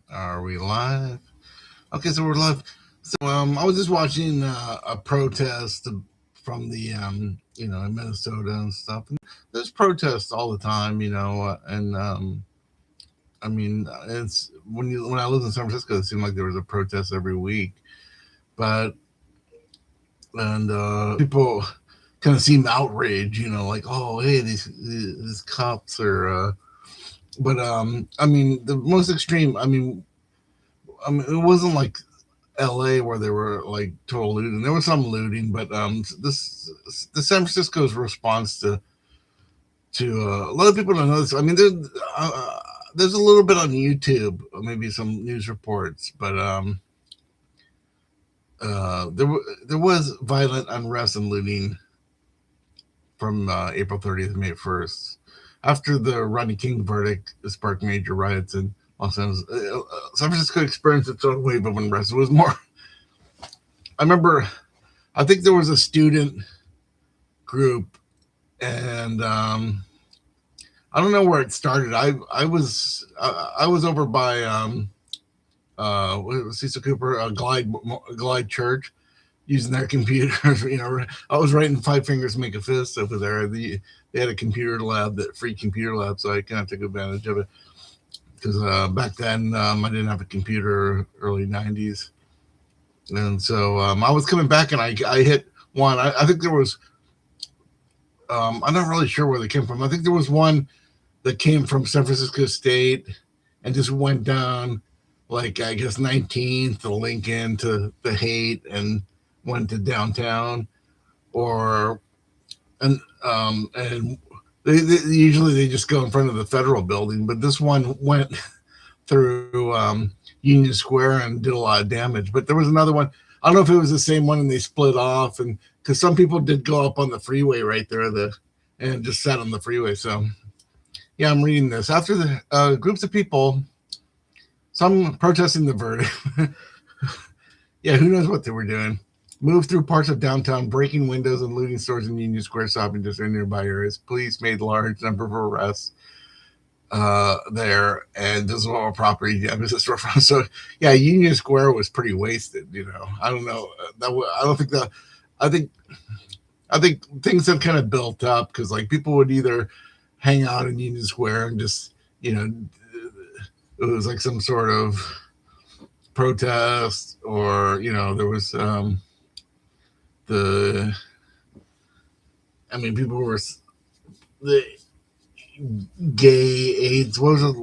Are we live? Okay, so we're live. I was just watching a protest from the, in Minnesota and stuff. And there's protests all the time, I mean, it's when I lived in San Francisco, it seemed like there was a protest every week. But and people kind of seem outraged, like, oh, hey, these cops are. I mean, the most extreme. I mean, it wasn't like L.A. where there were like total looting. There was some looting, but this the San Francisco's response to a lot of people don't know this. I mean, there's a little bit on YouTube, maybe some news reports, but there was violent unrest and looting from April 30th to May 1st. After the Rodney King verdict sparked major riots in Los Angeles, San Francisco experienced its own wave of unrest. It was more. I remember. I think there was a student group, and I don't know where it started. I was over by Cecil Cooper Glide Church using their computers. I was writing five fingers make a fist over there. They had a computer lab, that free computer lab, so I kind of took advantage of it because back then I didn't have a computer, early '90s, and so I was coming back and I hit one. I think there was. I'm not really sure where they came from. I think there was one that came from San Francisco State and just went down, like, I guess 19th to Lincoln to the Haight and went to downtown, or and they usually they just go in front of the federal building, but this one went through Union Square and did a lot of damage. But there was another one. I don't know if it was the same one and they split off, and because some people did go up on the freeway right there, and just sat on the freeway. So yeah, I'm reading this after the groups of people, some protesting the verdict. Yeah, who knows what they were doing? Moved through parts of downtown, breaking windows and looting stores in Union Square shopping district and nearby areas. Police made large number of arrests there, and this is all property damage. So yeah, Union Square was pretty wasted. I don't know. I don't think that. I think I think things have kind of built up because like people would either hang out in Union Square and just it was like some sort of protest, or there was the I mean people were the gay AIDS. What was it?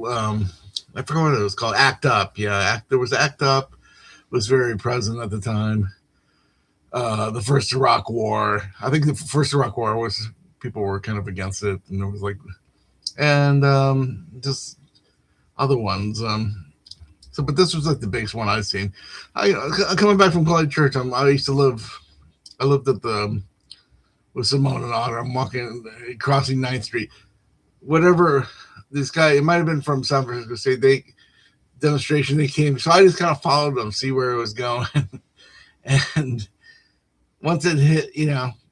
I forgot what it was called. Act Up. Yeah, there was Act Up was very present at the time. The first Iraq War. I think the first Iraq War was people were kind of against it, and there was like and just other ones. But this was like the biggest one I've seen. Coming back from College Church, I used to live. I lived at the with Simone and Otter. I'm walking, crossing Ninth Street. Whatever this guy, it might have been from San Francisco State. They demonstration they came, so I just kind of followed them, see where it was going, and once it hit,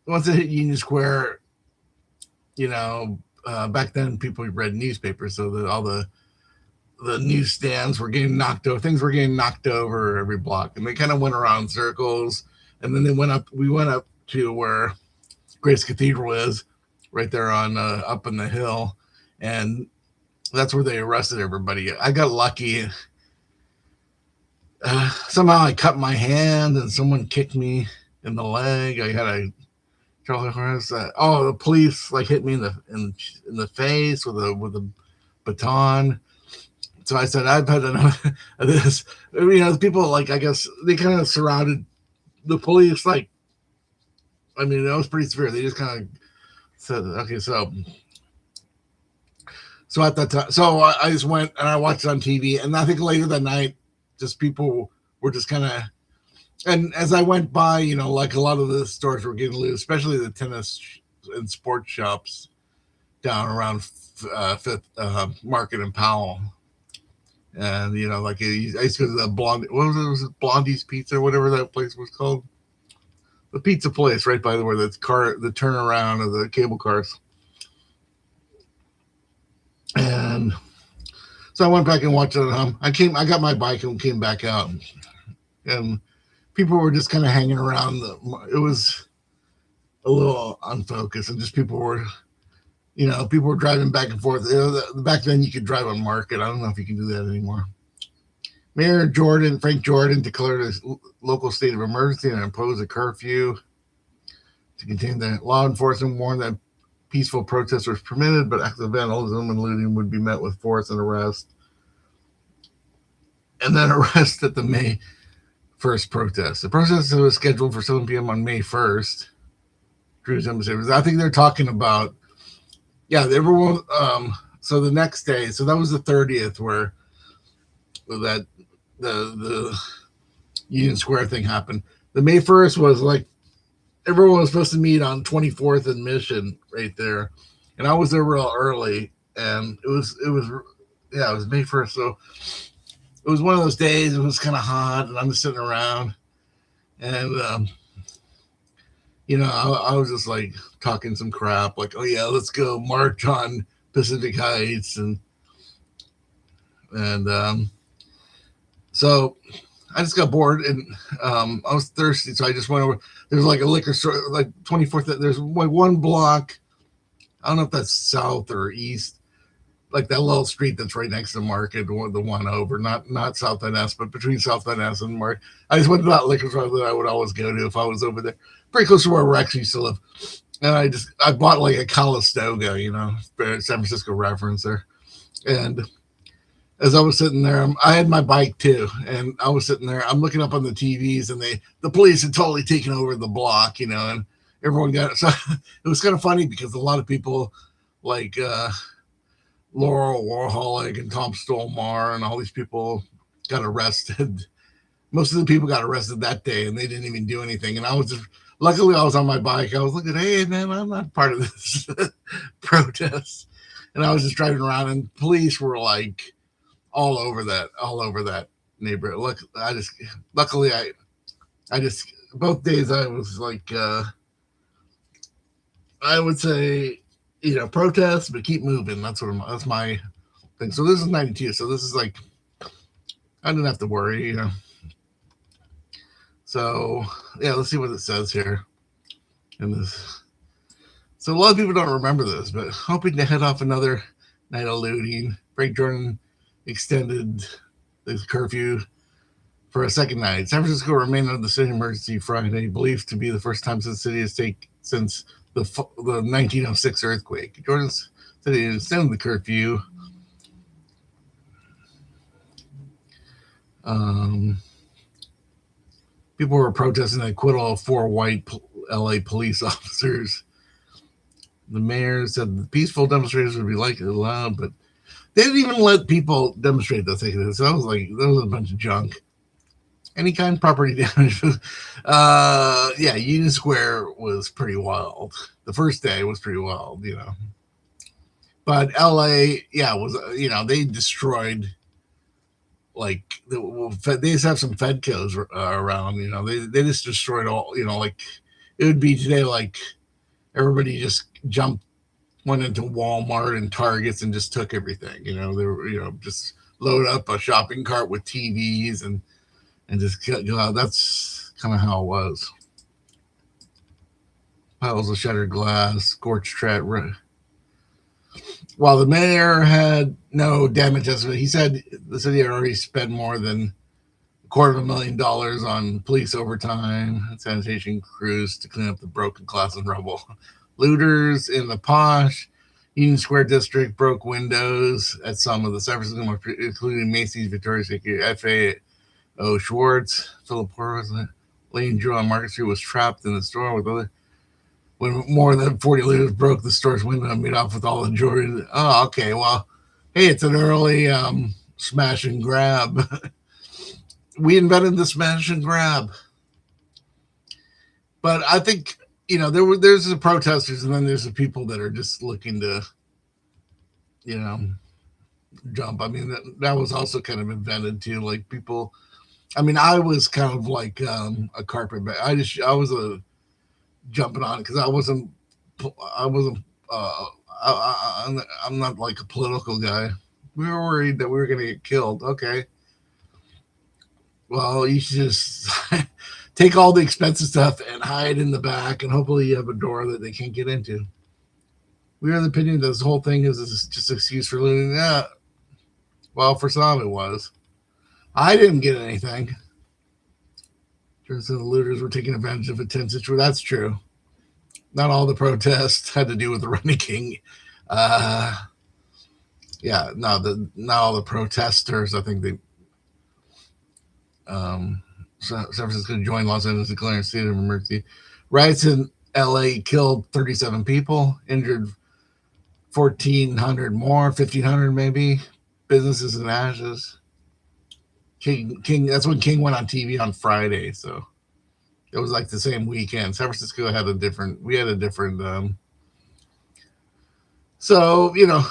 once it hit Union Square, back then people read newspapers, so that all the newsstands were getting knocked over. Things were getting knocked over every block, and they kind of went around circles. And then they went up. We went up to where Grace Cathedral is, right there on up in the hill, and that's where they arrested everybody. I got lucky. Somehow I cut my hand, and someone kicked me in the leg. I had a the police like hit me in the face with a baton. So I said, I've had enough of this. The people, like, I guess they kind of surrounded the police. Like, I mean, that was pretty severe. They just kind of said, okay, so at that time, so I just went and I watched it on TV. And I think later that night, just people were just kind of, and as I went by, like a lot of the stores were getting loose, especially the tennis and sports shops down around Fifth Market and Powell. And like I used to go to the Blondie. What was it? Was it Blondie's Pizza, whatever that place was called? The pizza place right by where the turnaround of the cable cars. And So I went back and watched it at home. I got my bike and came back out, and people were just kind of hanging around. It was a little unfocused, and just people were driving back and forth. Back then, you could drive on Market. I don't know if you can do that anymore. Mayor Frank Jordan, declared a local state of emergency and imposed a curfew to contain the law enforcement. Warned that peaceful protest was permitted, but acts of vandalism and looting would be met with force and arrest. And then arrest at the May 1st protest. The protest was scheduled for 7 p.m. on May 1st. I think they're talking about, everyone. So the next day, so that was the 30th, where that the Union Square thing happened. The May 1st was like everyone was supposed to meet on 24th and Mission right there, and I was there real early, and it was May 1st, so it was one of those days. It was kind of hot, and I'm just sitting around, and I was just like talking some crap, like, oh yeah, let's go march on Pacific Heights, and so I just got bored, and I was thirsty, so I just went over. There's like a liquor store, like 24th. There's like one block. I don't know if that's south or east, like that little street that's right next to the Market, or the one over, not South Van Ness, but between South Van Ness and Market. I just went to that liquor store that I would always go to if I was over there, pretty close to where Rex used to live. And I bought like a Calistoga, San Francisco reference there. And as I was sitting there, I had my bike too, and I was sitting there. I'm looking up on the TVs, and the police had totally taken over the block, and everyone got it. So it was kind of funny because a lot of people like Laurel Warholic and Tom Stolmar and all these people got arrested. Most of the people got arrested that day, and they didn't even do anything. And luckily I was on my bike. I was looking, hey man, I'm not part of this protest. And I was just driving around, and police were like all over that neighborhood. Look, luckily both days I was like, I would say, protest, but keep moving. That's my thing. So this is 92. So this is like, I didn't have to worry, So yeah, let's see what it says here in this. So a lot of people don't remember this, but hoping to head off another night of looting, Frank Jordan extended the curfew for a second night. San Francisco remained under the state of emergency Friday, believed to be the first time since the city has taken since the 1906 earthquake. Jordan said he extended the curfew. People were protesting the acquittal of 4 white LA police officers. The mayor said the peaceful demonstrators would be likely allowed, but they didn't even let people demonstrate the thing. So I was like, that was a bunch of junk. Any kind of property damage. Union Square was pretty wild. The first day was pretty wild, But LA, was, they destroyed, like, they just have some Fedcos around, they just destroyed all, like, it would be today, like, everybody just went into Walmart and Targets and just took everything, they were, just load up a shopping cart with TVs and just that's kind of how it was. Piles of shattered glass, scorched track. While the mayor had no damage estimate, he said the city had already spent more than $250,000 on police overtime and sanitation crews to clean up the broken glass and rubble. Looters in the posh Union Square district broke windows at some of the San Francisco, including Macy's, Victoria's Secret, F.A.O. Schwartz, Philip Porras, Lane Drew on Market Street was trapped in the store when more than 40 looters broke the store's window and made off with all the jewelry. Oh, okay. Well, hey, it's an early smash and grab. We invented the smash and grab. But I think, there's the protesters, and then there's the people that are just looking to, jump. I mean, that was also kind of invented too. Like people, I mean, I was kind of like a carpetbagger. I was a jumping on it because I'm not like a political guy. We were worried that we were going to get killed. Okay. Well, you should just take all the expensive stuff and hide in the back, and hopefully you have a door that they can't get into. We are of the opinion that this whole thing is just an excuse for looting. Yeah. Well, for some it was. I didn't get anything. Turns out the looters were taking advantage of a tense situation. That's true. Not all the protests had to do with the running king. Uh, yeah, no, not all the protesters. I think they San Francisco joined Los Angeles declaring a state of emergency. Riots in L.A. killed 37 people, injured 1,400 more, 1,500 maybe. Businesses in ashes. King. That's when King went on TV on Friday. So it was like the same weekend. San Francisco had a different. We had a different. So yeah,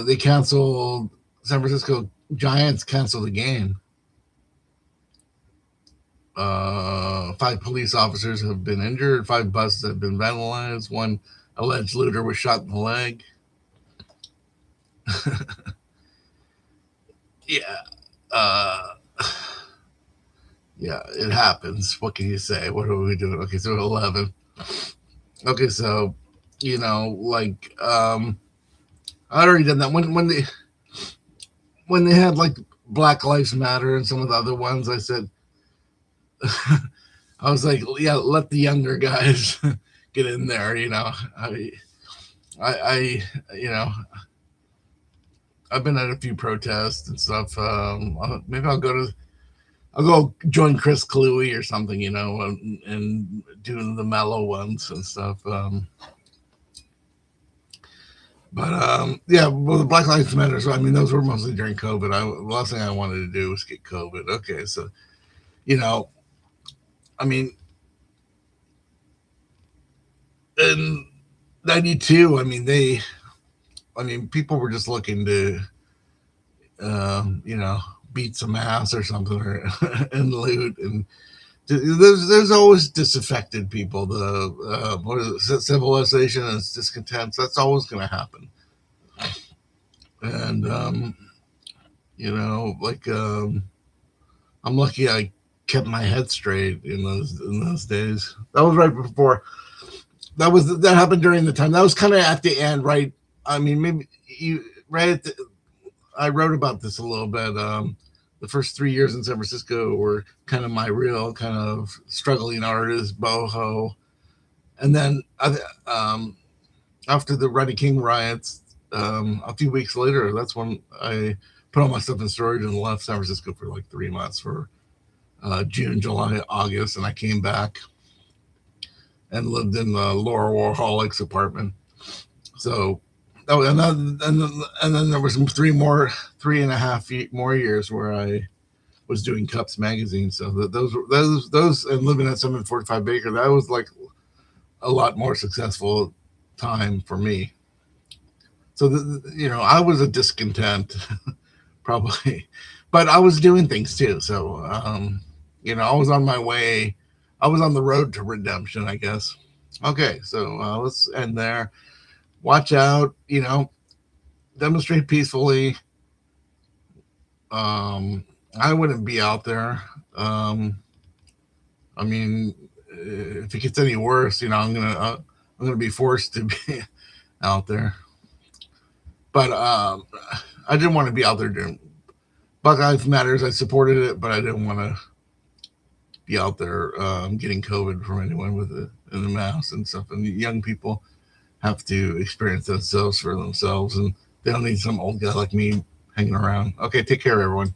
they canceled. San Francisco Giants canceled the game. 5 police officers have been injured. 5 buses have been vandalized. 1 alleged looter was shot in the leg. Yeah. Uh, yeah, it happens. What can you say? What are we doing? Okay, so 11. Okay, so like I already done that when they had like Black Lives Matter and some of the other ones. I said I was like, yeah, let the younger guys get in there. I I've been at a few protests and stuff. Maybe I'll go join Chris Cluey or something, and do the mellow ones and stuff. But yeah, well, the Black Lives Matter. So I mean, those were mostly during COVID. The last thing I wanted to do was get COVID. Okay, so you know, I mean, in '92, I mean, people were just looking to, beat some ass or something, or and loot, and there's always disaffected people. The what is it, civilization and discontents. That's always going to happen, and like I'm lucky I kept my head straight in those days. That was right before. That happened during the time. That was kind of at the end, right? I mean, maybe you right at the, I wrote about this a little bit. The first 3 years in San Francisco were kind of my real kind of struggling artist, boho, and then after the Rodney King riots, a few weeks later, that's when I put all my stuff in storage and left San Francisco for like 3 months for June, July, August, and I came back and lived in the Laura Warholic's apartment. So, and then there was 3.5 more years where I was doing Cups magazine. So those and living at 745 Baker, that was like a lot more successful time for me. So I was a discontent, probably, but I was doing things too. So I was on my way. I was on the road to redemption, I guess. Okay, so let's end there. Watch out, demonstrate peacefully. I wouldn't be out there. I mean, if it gets any worse, I'm gonna be forced to be out there. But I didn't want to be out there doing Black Lives Matters. I supported it, but I didn't want to be out there getting COVID from anyone with it in the mask and stuff. And young people have to experience themselves for themselves, and they don't need some old guy like me hanging around. Okay, take care, everyone.